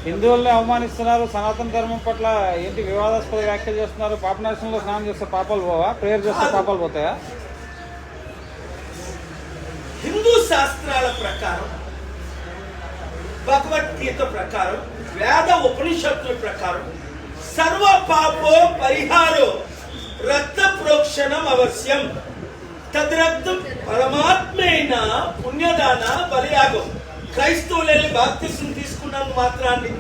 హిందువుల్ని అవమానిస్తున్నారు, సనాతన ధర్మం పట్ల ఏంటి వివాదాస్పద వ్యాఖ్యలు చేస్తున్నారు. పాపనాశనంలో స్నానం చేస్తే పాపాలు పోవా? ప్రేయర్ చేస్తే పాపాలు పోతాయా? హిందూ శాస్త్రాల ప్రకారం, భగవద్గీత ప్రకారం, వేద ఉపనిషత్తుల ప్రకారం సర్వ పాపో పరిహారో రక్త ప్రోక్షణం అవశ్యం. తద్రక్తం పరమాత్మైన పుణ్యదాన బలియాగం. క్రైస్తవులు వెళ్ళి బాప్తిసం తీసుకున్నందు మాత్రాన్ని,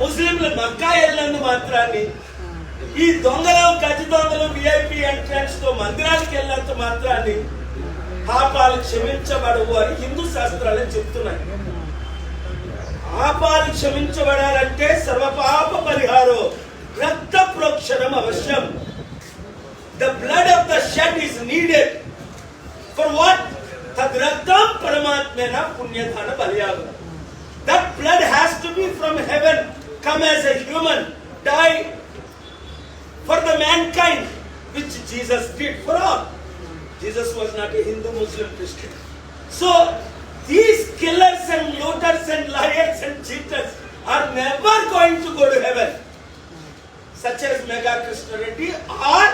ముస్లింలు మక్కా వెళ్ళినందు మాత్రాన్ని, ఈ దొంగలు గజ దొంగలు విఐపి ఎంట్రన్స్ తో మందిరానికి వెళ్ళినంత మాత్రాన్ని పాపాలు క్షమించబడవు అని హిందూ శాస్త్రాలు చెప్తున్నాయి. పాపాలు క్షమించబడాలంటే సర్వపాప పరిహారో రక్త ప్రోక్షణం అవశ్యం. The blood of the shed is needed. For what? Tad raktam paramatmena punyadhana balyagam. That blood has to be from heaven, come as a human, die for the mankind, which Jesus did for all. Jesus was not a Hindu, Muslim, Christian. So these killers and looters and liars and cheaters are never going to go to heaven, such as Mega Krishna Reddy or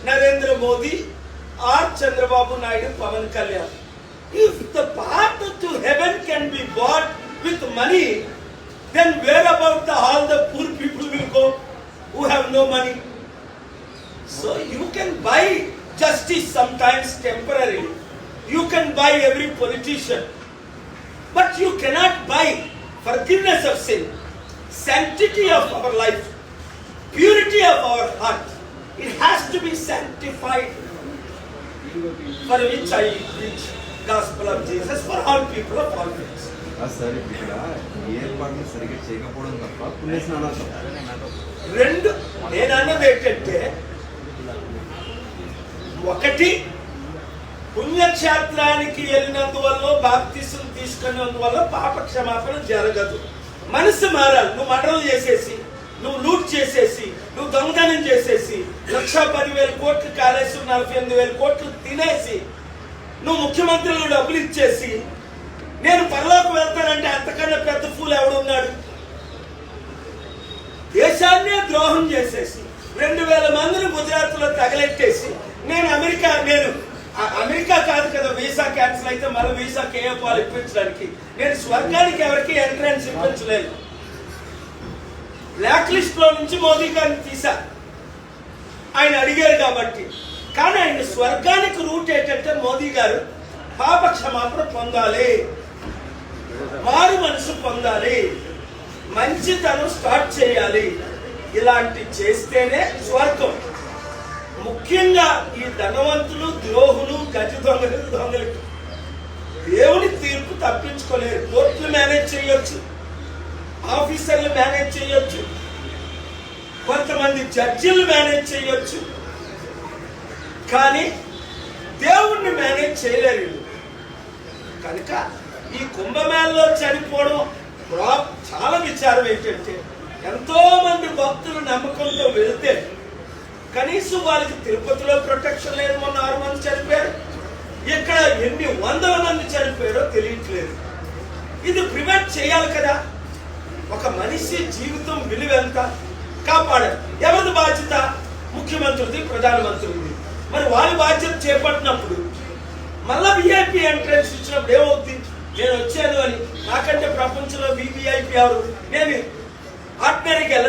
Narendra Modi or Chandrababu Naidu, Pawan Kalyan. If the path to heaven can be bought with money, then where about all the poor people will go who have no money? So you can buy justice sometimes temporarily. You can buy every politician, but you cannot buy forgiveness of sin, sanctity of our life, purity of our heart. It has to be sanctified, for which I preach gospel of Jesus for all people of all faiths. Sir ఇక్కడ ఏర్పాట్లు సరిగ్గా చేయకపోవడం తప్ప పుణ్యస్నానాలు రెండు నేను అన్నది ఏంటంటే, ఒకటి పుణ్యక్షేత్రానికి వెళ్ళినందువల్ల, బాప్తిసం తీసుకున్నందువల్ల పాప క్షమాపణ జరగదు. మనసు మారాలి. నువ్వు మర్డర్లు చేసేసి, నువ్వు లూట్ చేసేసి, నువ్వు దొంగతనం చేసేసి, 1,10,000 కోట్లు కాలేసి 48,000 కోట్లు తినేసి, నువ్వు ముఖ్యమంత్రులు డబ్బులు ఇచ్చేసి నేను పరలోకి వెళ్తానంటే అంతకన్నా పెద్ద ఫూల్ ఎవడున్నాడు? దేశాన్నే ద్రోహం చేసేసి 2,000 మందిని గుజరాత్ లో తగలెట్టేసి నేను అమెరికా కాదు కదా, వీసా క్యాన్సిల్ అయితే మళ్ళీ వీసా కేఎఫ్ఆర్ ఇప్పించడానికి నేను స్వర్గానికి ఎవరికి ఎంట్రన్స్ ఇప్పించలేదు. బ్లాక్ లిస్ట్ లో నుంచి మోదీ గారిని తీసా, ఆయన అడిగారు కాబట్టి. కానీ ఆయన స్వర్గానికి రూట్ ఏంటంటే మోదీ గారు పాప క్షమాపణ పొందాలి, మారు మనసు పొందాలి, మంచితనం స్టార్ట్ చేయాలి. ఇలాంటి చేస్తేనే స్వర్గం. ముఖ్యంగా ఈ ధనవంతులు, ద్రోహులు, గజ దొంగలు దేవుని తీర్పు తప్పించుకోలేరు. కోర్టులు మేనేజ్ చేయొచ్చు, ఆఫీసర్లు మేనేజ్ చేయొచ్చు, కొంతమంది జడ్జిలు మేనేజ్ చేయొచ్చు, కానీ దేవుణ్ణి మేనేజ్ చేయలేరు. కనుక ఈ కుంభమేళలో చనిపోవడం చాలా విచారం ఏంటంటే, ఎంతో మంది భక్తులు నమ్మకంతో వెళితే కనీసం వాళ్ళకి తిరుపతిలో ప్రొటెక్షన్ లేదు. మొన్న 6 మంది చనిపోయారు, ఇక్కడ ఎన్ని వందల మంది చనిపోయారో తెలియట్లేదు. ఇది ప్రివెంట్ చేయాలి కదా. ఒక మనిషి జీవితం విలువ ఎంత కాపాడాలి. ఎవరిది బాధ్యత? ముఖ్యమంత్రిది, ప్రధానమంత్రిది. మరి వాళ్ళ బాధ్యత చేపట్టినప్పుడు మళ్ళా విఐపి ఎంట్రన్స్ ఇచ్చినప్పుడు ఏమవుతుంది? నేను వచ్చాను అని, నాకంటే ప్రపంచంలో వివిఐపి ఎవరు? నేను ఆర్డినరీగా